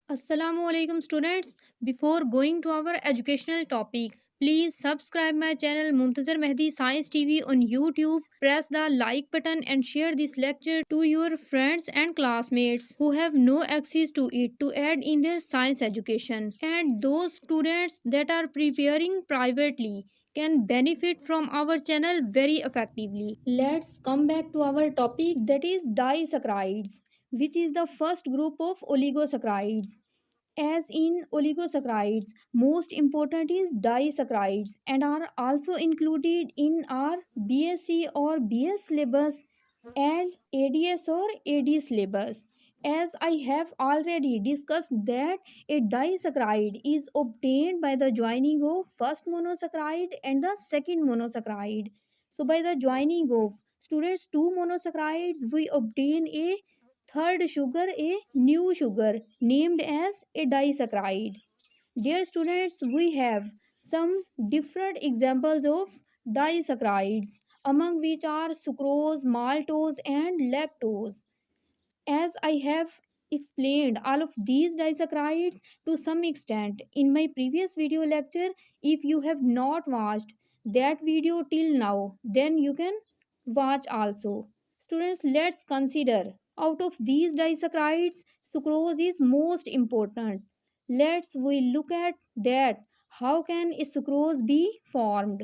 Assalamualaikum students. Before going to our educational topic, please subscribe my channel Muntazir Mehdi Science TV on YouTube. Press the like button and share this lecture to your friends and classmates who have no access to it to add in their science education. And those students that are preparing privately can benefit from our channel very effectively. Let's come back to our topic, that is disaccharides, which is the first group of oligosaccharides. As in oligosaccharides, most important is disaccharides and are also included in our BSc or BS syllabus and ADS or AD syllabus. As I have already discussed that a disaccharide is obtained by the joining of first monosaccharide and the second monosaccharide. So by the joining of students two monosaccharides, we obtain a third sugar, a new sugar named as a disaccharide. Dear students, we have some different examples of disaccharides, among which are sucrose, maltose, and lactose. As I have explained all of these disaccharides to some extent in my previous video lecture, if you have not watched that video till now, then you can watch also. Students, let's consider out of these disaccharides, sucrose is most important. Let's we look at that. How can a sucrose be formed?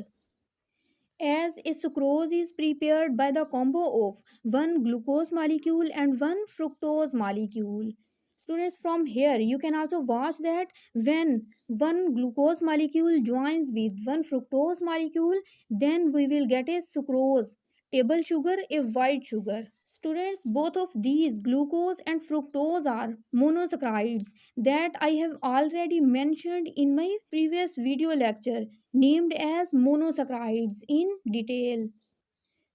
As a sucrose is prepared by the combo of one glucose molecule and one fructose molecule. Students, from here you can also watch that when one glucose molecule joins with one fructose molecule, then we will get a sucrose, table sugar, a white sugar. Students, both of these glucose and fructose are monosaccharides that I have already mentioned in my previous video lecture named as monosaccharides in detail.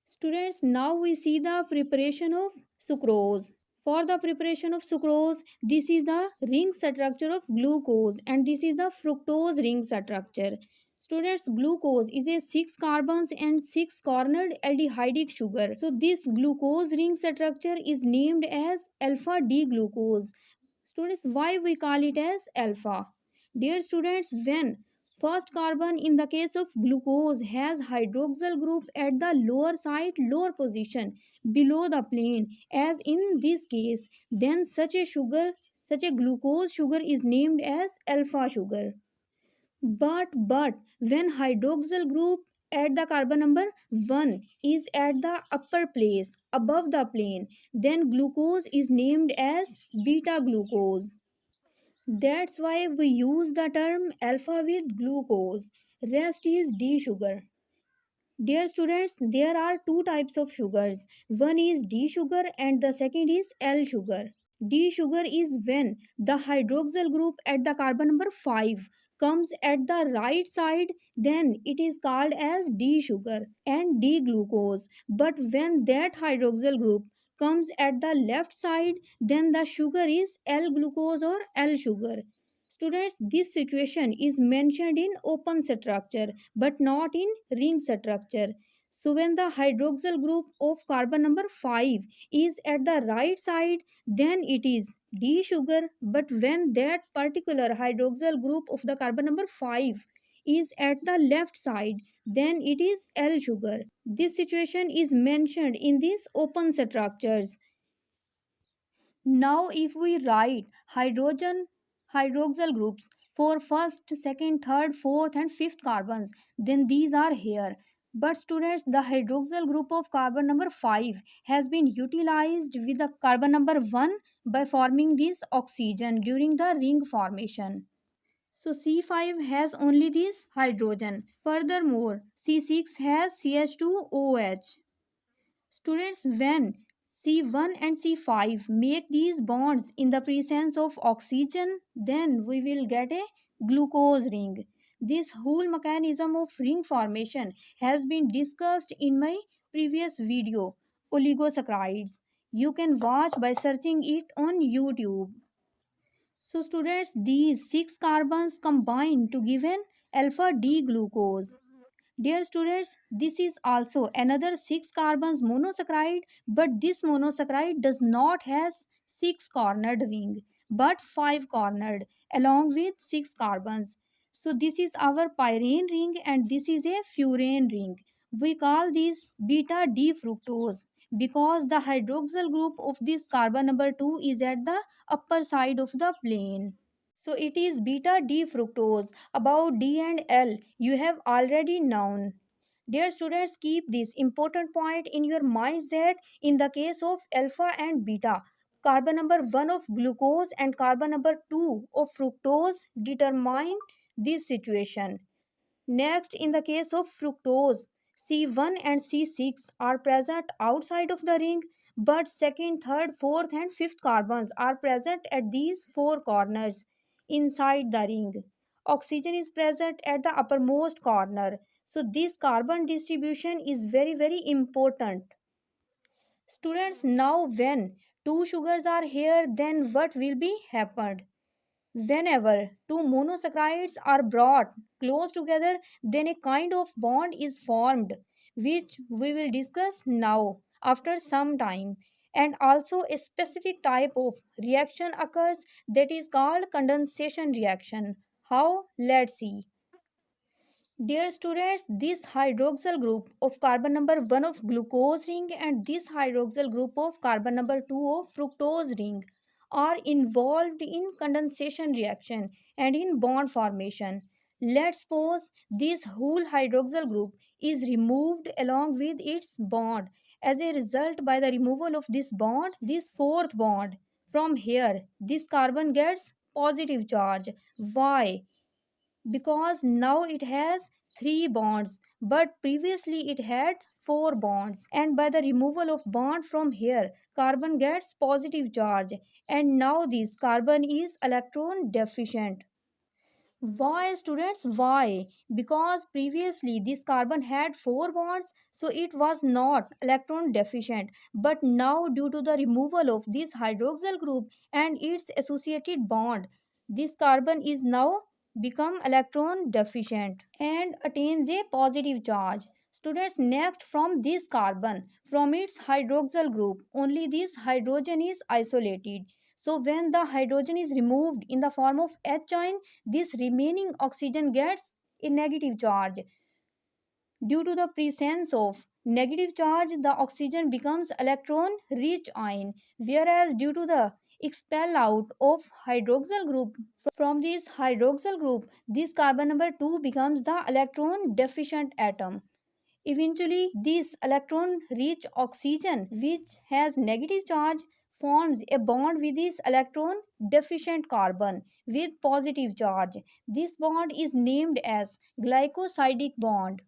Students, now we see the preparation of sucrose. For the preparation of sucrose, this is the ring structure of glucose and this is the fructose ring structure. Students, glucose is a 6 carbons and 6 cornered aldehydic sugar. So this glucose ring structure is named as alpha D glucose. Students, why we call it as alpha? Dear students, when first carbon in the case of glucose has hydroxyl group at the lower side, lower position below the plane, as in this case, then such a glucose sugar is named as alpha sugar. But when hydroxyl group at the carbon number 1 is at the upper place above the plane, then glucose is named as beta glucose. That's why we use the term alpha with glucose. Rest is D sugar. Dear students, there are two types of sugars. One is D sugar and the second is L sugar. D sugar is when the hydroxyl group at the carbon number 5 comes at the right side, then it is called as D sugar and D glucose. But when that hydroxyl group comes at the left side, then the sugar is L glucose or L sugar. Students, this situation is mentioned in open structure but not in ring structure. So when the hydroxyl group of carbon number 5 is at the right side, then it is D sugar, but when that particular hydroxyl group of the carbon number 5 is at the left side, then it is L sugar. This situation is mentioned in these open structures. Now, if we write hydroxyl groups for first, second, third, fourth, and fifth carbons, then these are here. But students, the hydroxyl group of carbon number 5 has been utilized with the carbon number 1 by forming this oxygen during the ring formation. So C5 has only this hydrogen. Furthermore, C6 has CH2OH. Students, when C1 and C5 make these bonds in the presence of oxygen, then we will get a glucose ring. This whole mechanism of ring formation has been discussed in my previous video, oligosaccharides. You can watch by searching it on YouTube. So students, these 6 carbons combine to give an alpha D glucose. Dear students, this is also another 6 carbons monosaccharide, but this monosaccharide does not has 6 cornered ring. but 5 cornered along with 6 carbons. So this is our pyrene ring and this is a furane ring. We call this beta D fructose because the hydroxyl group of this carbon number 2 is at the upper side of the plane. So it is beta D fructose. About D and L, you have already known. Dear students, keep this important point in your minds that in the case of alpha and beta, carbon number 1 of glucose and carbon number 2 of fructose determine this situation. Next, in the case of fructose, C1 and C6 are present outside of the ring, but second, third, fourth, and fifth carbons are present at these four corners inside the ring. Oxygen is present at the uppermost corner. So, this carbon distribution is very important. Students, now when two sugars are here, then what will be happened? Whenever two monosaccharides are brought close together, then a kind of bond is formed, which we will discuss now after some time. And also, a specific type of reaction occurs that is called condensation reaction. How? Let's see. Dear students, this hydroxyl group of carbon number 1 of glucose ring and this hydroxyl group of carbon number 2 of fructose ring are involved in condensation reaction and in bond formation. Let's suppose this whole hydroxyl group is removed along with its bond. As a result, by the removal of this bond, this fourth bond, from here, this carbon gets positive charge. Why? Because now it has three bonds but previously it had four bonds, and by the removal of bond from here carbon gets positive charge and now this carbon is electron deficient. Why, students? Why? Because previously this carbon had four bonds, so it was not electron deficient. But now, due to the removal of this hydroxyl group and its associated bond, this carbon is now become electron deficient and attains a positive charge. Students, next from this carbon, from its hydroxyl group, only this hydrogen is isolated. So when the hydrogen is removed in the form of H ion, this remaining oxygen gets a negative charge. Due to the presence of negative charge, the oxygen becomes electron rich ion, whereas due to the expel out of hydroxyl group from this hydroxyl group, this carbon number 2 becomes the electron deficient atom. Eventually, this electron rich oxygen, which has negative charge, forms a bond with this electron deficient carbon with positive charge. This bond is named as glycosidic bond.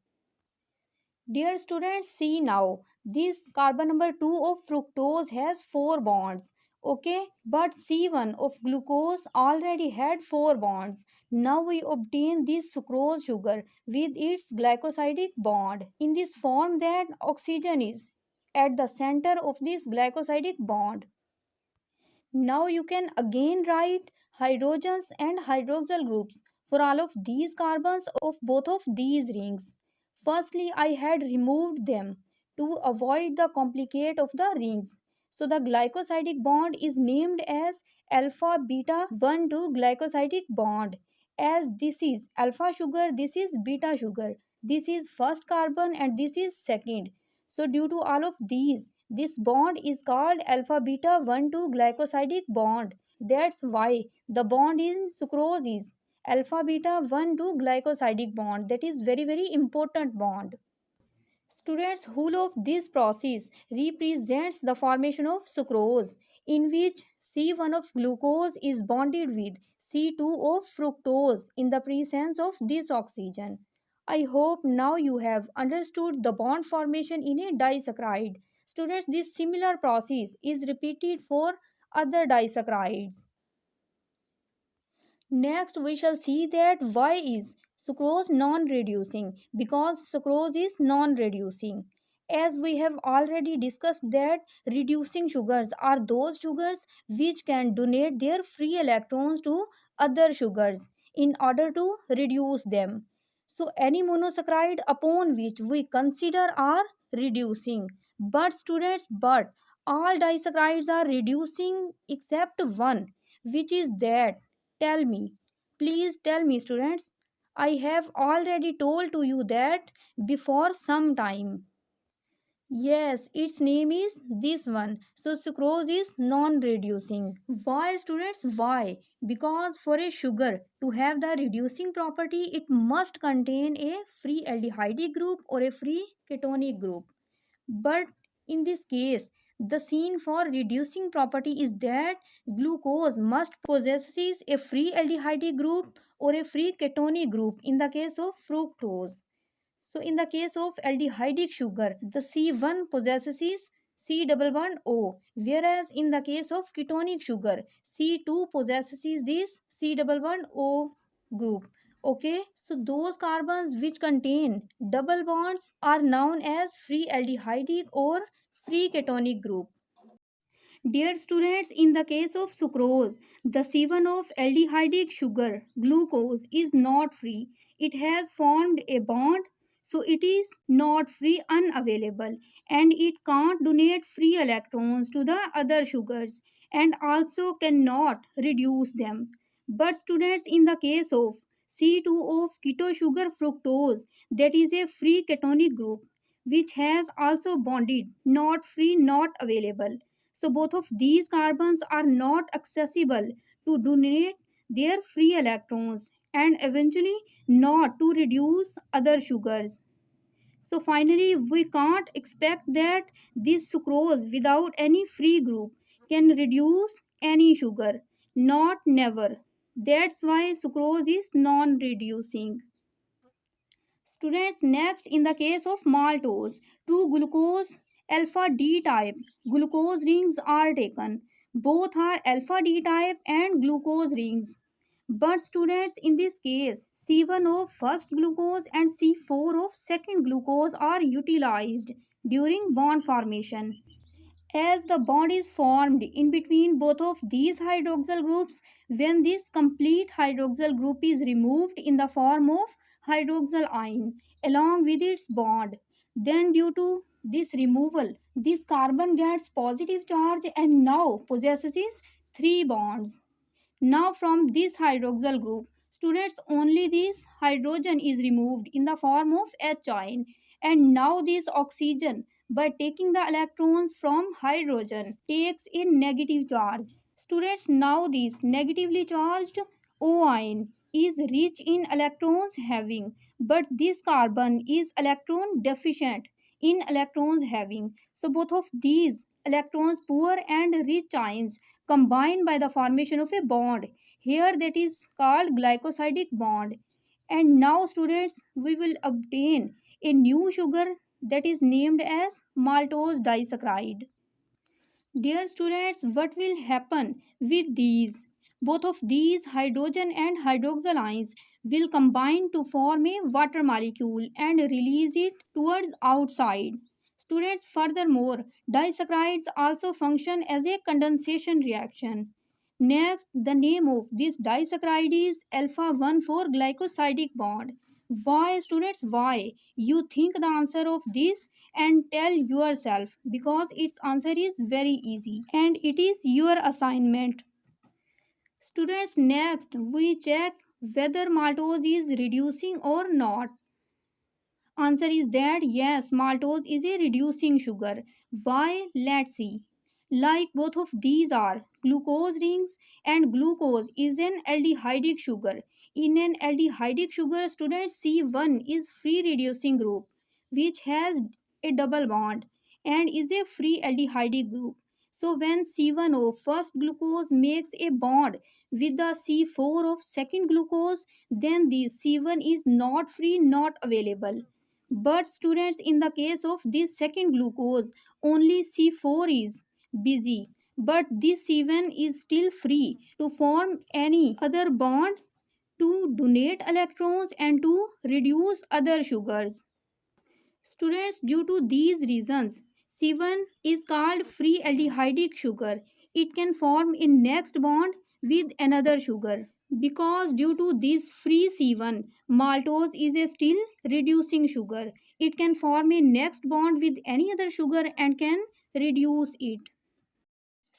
Dear students, see now, this carbon number 2 of fructose has 4 bonds. Okay, but C1 of glucose already had 4 bonds. Now we obtain this sucrose sugar with its glycosidic bond in this form that oxygen is at the center of this glycosidic bond. Now you can again write hydrogens and hydroxyl groups for all of these carbons of both of these rings. Firstly, I had removed them to avoid the complicate of the rings. So the glycosidic bond is named as alpha beta 1 2 glycosidic bond. As this is alpha sugar, this is beta sugar. This is first carbon and this is second. So due to all of these, this bond is called alpha beta 1 2 glycosidic bond. That's why the bond in sucrose is alpha beta 1 2 glycosidic bond. That is very important bond. Students, whole of this process represents the formation of sucrose, in which C1 of glucose is bonded with C2 of fructose in the presence of this oxygen. I hope now you have understood the bond formation in a disaccharide. Students, this similar process is repeated for other disaccharides. Next, we shall see that why is sucrose non-reducing, because sucrose is non-reducing. As we have already discussed that reducing sugars are those sugars which can donate their free electrons to other sugars in order to reduce them. So any monosaccharide upon which we consider are reducing. But students, but all disaccharides are reducing except one, Which is that? Tell me. Please tell me, students. I have already told to you that before some time. Yes, its name is this one. So sucrose is non-reducing. Why, students? Why? Because for a sugar to have the reducing property, it must contain a free aldehyde group or a free ketonic group. But in this case, the scene for reducing property is that glucose must possesses a free aldehyde group or a free ketonic group in the case of fructose. So in the case of aldehydic sugar, the C1 possesses C double bond O, whereas in the case of ketonic sugar, C2 possesses this C double bond O group. Okay, so those carbons which contain double bonds are known as free aldehydic or free ketonic group. Dear students, in the case of sucrose, the C1 of aldehydic sugar, glucose, is not free. It has formed a bond, so it is not free, unavailable, and it can't donate free electrons to the other sugars and also cannot reduce them. But students, in the case of C2 of keto sugar fructose, that is a free ketonic group which has also bonded, not free, not available. So both of these carbons are not accessible to donate their free electrons and eventually not to reduce other sugars. So finally, we can't expect that this sucrose without any free group can reduce any sugar. Not never. That's why sucrose is non-reducing. Students, next in the case of maltose, two glucose alpha D type glucose rings are taken. Both are alpha D type and glucose rings. But students, in this case, C1 of first glucose and C4 of second glucose are utilized during bond formation. As the bond is formed in between both of these hydroxyl groups, when this complete hydroxyl group is removed in the form of hydroxyl ion along with its bond, then due to this removal, this carbon gets positive charge and now possesses three bonds. Now from this hydroxyl group, students, only this hydrogen is removed in the form of H ion, and now this oxygen, by taking the electrons from hydrogen, takes a negative charge. Students, now this negatively charged O ion is rich in electrons having, but this carbon is electron deficient in electrons having. So both of these electrons poor and rich ions combined by the formation of a bond. Here that is called glycosidic bond. And now students, we will obtain a new sugar that is named as maltose disaccharide. Dear students, what will happen with these? Both of these hydrogen and hydroxyl ions will combine to form a water molecule and release it towards outside. Students, furthermore, disaccharides also function as a condensation reaction. Next, the name of this disaccharide is alpha 1,4 glycosidic bond. Why, students? Why? You think the answer of this and tell yourself, because its answer is very easy and it is your assignment. Students, next we check whether maltose is reducing or not. Answer is that yes, maltose is a reducing sugar. Why? Let's see. Like both of these are glucose rings, and glucose is an aldehydic sugar. In an aldehydic sugar, student, C1 is free reducing group which has a double bond and is a free aldehydic group. So when C1O first glucose makes a bond with the C4 of second glucose, then the C1 is not free, not available. But students, in the case of this second glucose, only C4 is busy, but this C1 is still free to form any other bond, to donate electrons and to reduce other sugars. Students, due to these reasons, C1 is called free aldehydic sugar. It can form a next bond with another sugar. Because due to this free C1, maltose is a still reducing sugar. It can form a next bond with any other sugar and can reduce it.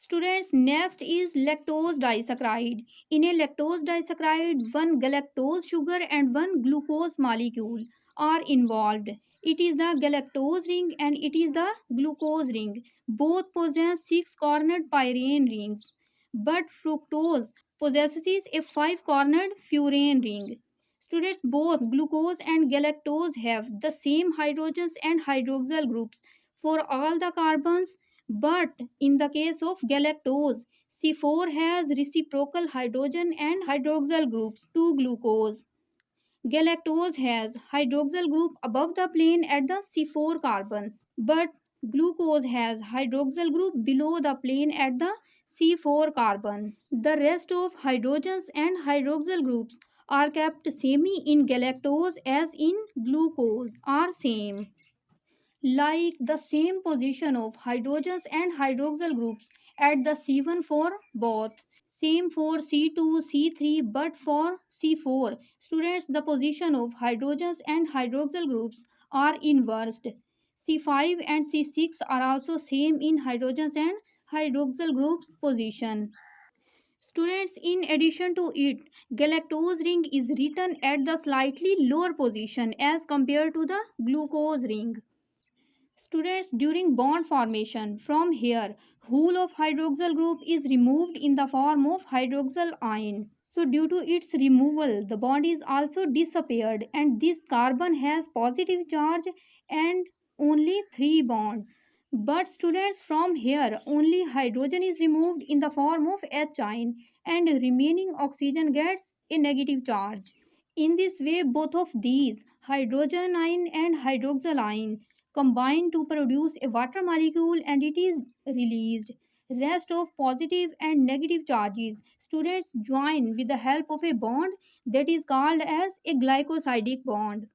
Students, next is lactose disaccharide. In a lactose disaccharide, one galactose sugar and one glucose molecule are involved. It is the galactose ring and it is the glucose ring. Both possess six-cornered pyrene rings, but fructose possesses a five-cornered furan ring. Students, both glucose and galactose have the same hydrogens and hydroxyl groups for all the carbons, but in the case of galactose, C4 has reciprocal hydrogen and hydroxyl groups to glucose. Galactose has hydroxyl group above the plane at the C4 carbon, but glucose has hydroxyl group below the plane at the C4 carbon. The rest of hydrogens and hydroxyl groups are kept semi in galactose as in glucose are same, like the same position of hydrogens and hydroxyl groups at the C1 for both. Same for C2, C3, but for C4, students, the position of hydrogens and hydroxyl groups are inversed. C5 and C6 are also same in hydrogens and hydroxyl groups position. Students, in addition to it, galactose ring is written at the slightly lower position as compared to the glucose ring. Students, during bond formation, from here, whole of hydroxyl group is removed in the form of hydroxyl ion. So due to its removal, the bond is also disappeared and this carbon has positive charge and only 3 bonds. But students, from here, only hydrogen is removed in the form of H ion and remaining oxygen gets a negative charge. In this way, both of these, hydrogen ion and hydroxyl ion, combine to produce a water molecule and it is released. Rest of positive and negative charges, students, join with the help of a bond that is called as a glycosidic bond.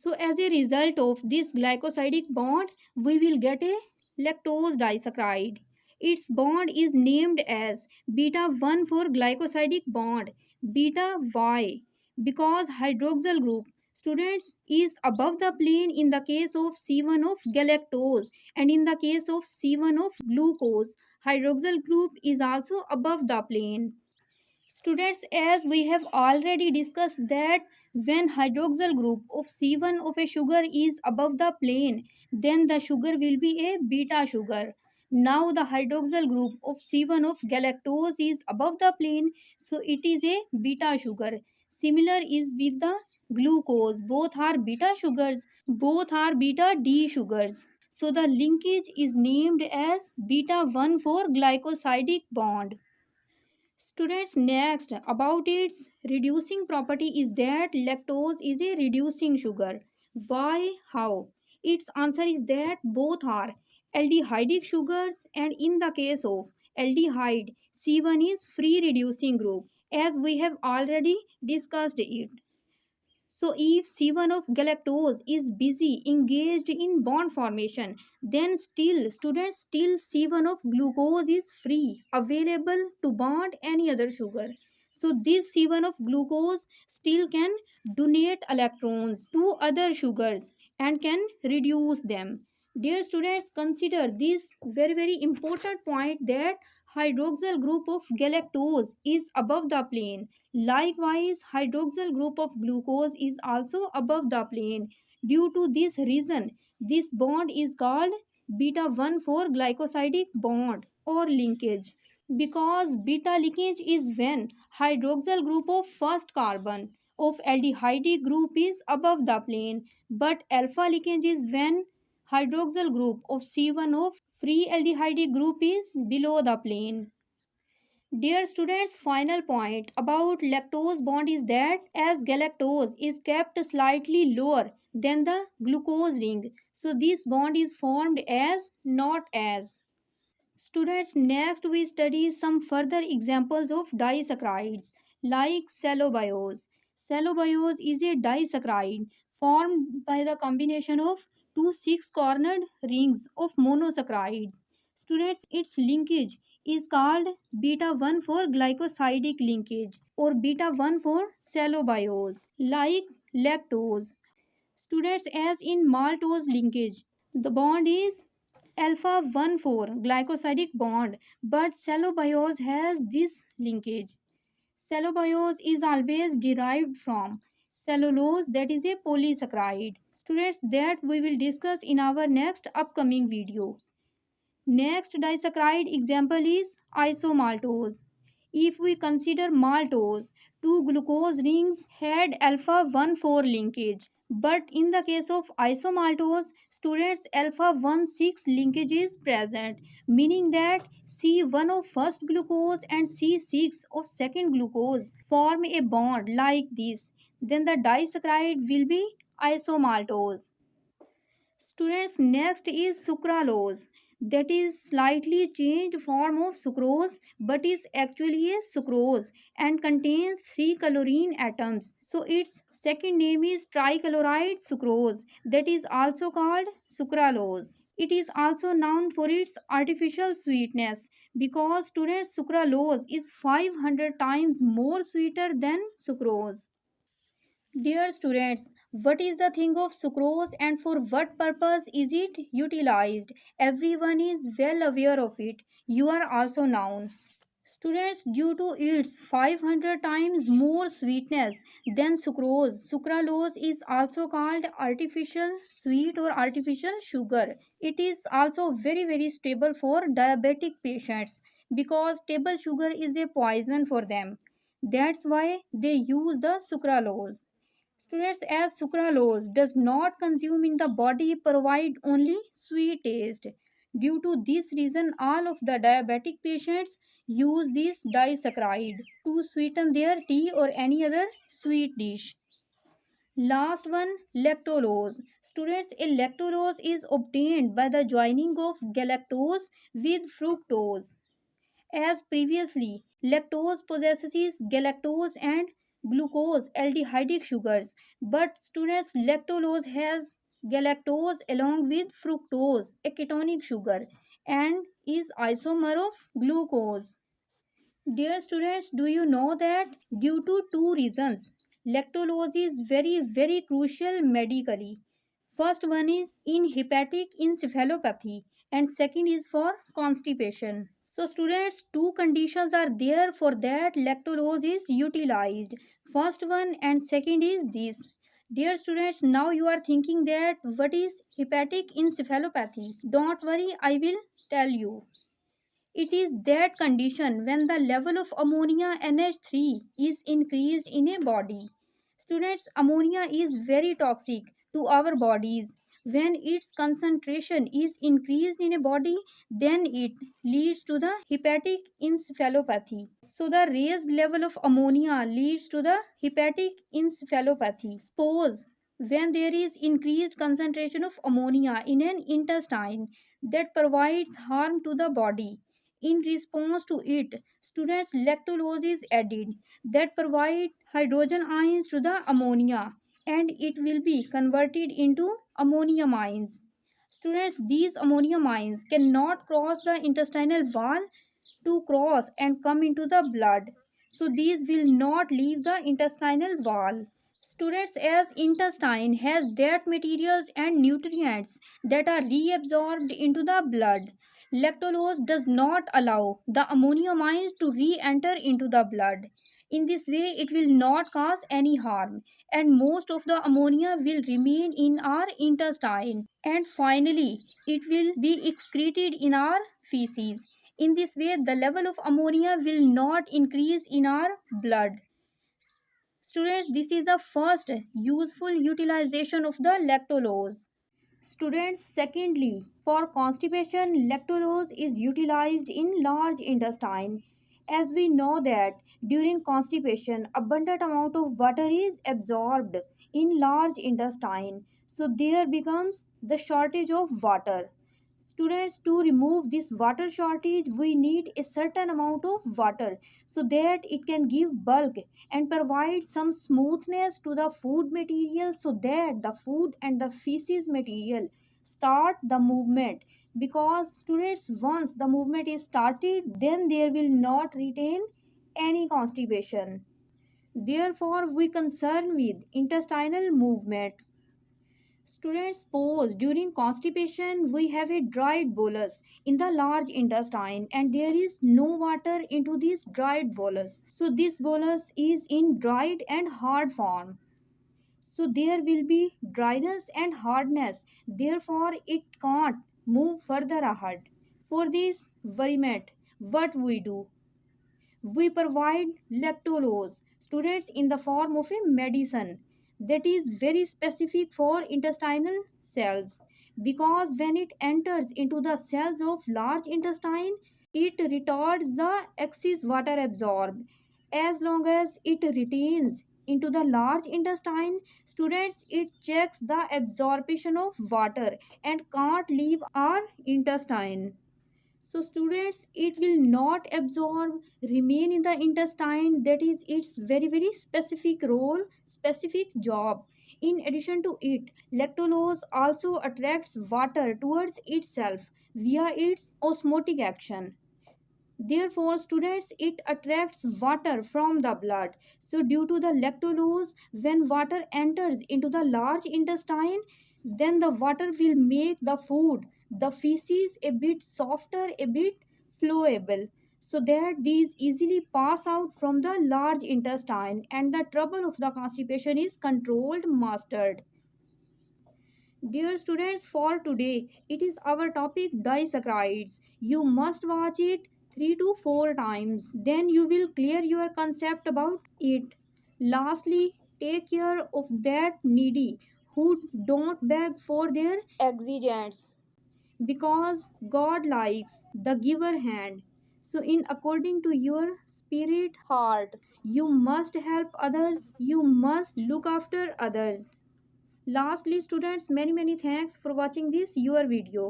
So as a result of this glycosidic bond, we will get a lactose disaccharide. Its bond is named as beta 1 for glycosidic bond, beta Y, because hydroxyl group, students, is above the plane in the case of C1 of galactose and in the case of C1 of glucose, hydroxyl group is also above the plane. Students, as we have already discussed that when hydroxyl group of C1 of a sugar is above the plane, then the sugar will be a beta sugar. Now the hydroxyl group of C1 of galactose is above the plane, so it is a beta sugar. Similar is with the glucose. Both are beta sugars. Both are beta D sugars. So the linkage is named as beta 1 for glycosidic bond. Students, next about its reducing property is that lactose is a reducing sugar. Why? How? Its answer is that both are aldehydic sugars and in the case of aldehyde, C1 is free reducing group as we have already discussed it. So if C1 of galactose is busy engaged in bond formation, then still students still C1 of glucose is free available to bond any other sugar. So this C1 of glucose still can donate electrons to other sugars and can reduce them. Dear students, consider this very important point that hydroxyl group of galactose is above the plane. Likewise, hydroxyl group of glucose is also above the plane. Due to this reason, this bond is called beta 1 for glycosidic bond or linkage. Because beta linkage is when hydroxyl group of first carbon of aldehyde group is above the plane, but alpha linkage is when hydroxyl group of C1 of free aldehyde group is below the plane. Dear students, final point about lactose bond is that as galactose is kept slightly lower than the glucose ring, so this bond is formed as not as. Students, next we study some further examples of disaccharides like cellobiose. Cellobiose is a disaccharide formed by the combination of two six-cornered rings of monosaccharides. Students, its linkage is called beta 1 for glycosidic linkage or beta 1 for cellobiose like lactose. Students, as in maltose linkage, the bond is alpha 1,4 glycosidic bond, but cellulose has this linkage. Cellulose is always derived from cellulose, that is a polysaccharide. Students, that we will discuss in our next upcoming video. Next disaccharide example is isomaltose. If we consider maltose, two glucose rings had alpha 1,4 linkage. But in the case of isomaltose, students, alpha 1,6 linkage is present, meaning that C1 of first glucose and C6 of second glucose form a bond like this. Then the disaccharide will be isomaltose. Students, next is sucralose. That is slightly changed form of sucrose but is actually a sucrose and contains 3 chlorine atoms. So its second name is trichloride sucrose, that is also called sucralose. It is also known for its artificial sweetness because students, sucralose is 500 times more sweeter than sucrose. Dear students, what is the thing of sucrose and for what purpose is it utilized? Everyone is well aware of it. You are also known. Students, due to its 500 times more sweetness than sucrose, sucralose is also called artificial sweet or artificial sugar. It is also very stable for diabetic patients because table sugar is a poison for them. That's why they use the sucralose. Students, as sucralose does not consume in the body, provide only sweet taste. Due to this reason, all of the diabetic patients use this disaccharide to sweeten their tea or any other sweet dish. Last one, lactulose. Students, a lactulose is obtained by the joining of galactose with fructose. As previously, lactose possesses galactose and glucose aldehydic sugars, but students, lactulose has galactose along with fructose, a ketonic sugar, and is isomer of glucose. Dear students, do you know that due to two reasons, lactulose is very crucial medically. First one is in hepatic encephalopathy and second is for constipation. So students, two conditions are there for that lactulose is utilized. First one and second is this. Dear students, now you are thinking that what is hepatic encephalopathy? Don't worry, I will tell you. It is that condition when the level of ammonia NH3 is increased in a body. Students, ammonia is very toxic to our bodies. When its concentration is increased in a body, then it leads to the hepatic encephalopathy. So the raised level of ammonia leads to the hepatic encephalopathy. Suppose when there is increased concentration of ammonia in an intestine that provides harm to the body. In response to it, students, lactulose is added that provide hydrogen ions to the ammonia and it will be converted into ammonium ions. Students, these ammonium ions cannot cross the intestinal wall to cross and come into the blood. So these will not leave the intestinal wall. Students, as intestine has that materials and nutrients that are reabsorbed into the blood, lactulose does not allow the ammonium ions to re-enter into the blood. In this way, it will not cause any harm and most of the ammonia will remain in our intestine and finally it will be excreted in our feces. In this way, the level of ammonia will not increase in our blood. Students, this is the first useful utilization of the lactulose. Students, secondly, for constipation, lactulose is utilized in large intestine. As we know that during constipation, abundant amount of water is absorbed in large intestine. So there becomes the shortage of water. Students, to remove this water shortage, we need a certain amount of water so that it can give bulk and provide some smoothness to the food material so that the food and the feces material start the movement. Because students, once the movement is started, then there will not retain any constipation. Therefore, we concern with intestinal movement. Students, pause. During constipation, we have a dried bolus in the large intestine, and there is no water into this dried bolus. So, this bolus is in dried and hard form. So, there will be dryness and hardness. Therefore, it can't move further ahead. For this, Verimet, what we do? We provide lactulose students in the form of a medicine that is very specific for intestinal cells, because when it enters into the cells of large intestine, it retards the excess water absorbed. As long as it retains into the large intestine, students, it checks the absorption of water and can't leave our intestine. So students, it will not absorb, remain in the intestine. That is its very specific role, specific job. In addition to it, lactulose also attracts water towards itself via its osmotic action. Therefore, students, it attracts water from the blood. So, due to the lactulose, when water enters into the large intestine, then the water will make the food, the feces, a bit softer, a bit flowable, so that these easily pass out from the large intestine and the trouble of the constipation is controlled, mastered. Dear students, for today, it is our topic disaccharides. You must watch it 3 to 4 times. Then you will clear your concept about it. Lastly, take care of that needy who don't beg for their exigence, because God likes the giver hand. So, in according to your spirit heart, you must help others, you must look after others. Lastly, students, many thanks for watching this your video.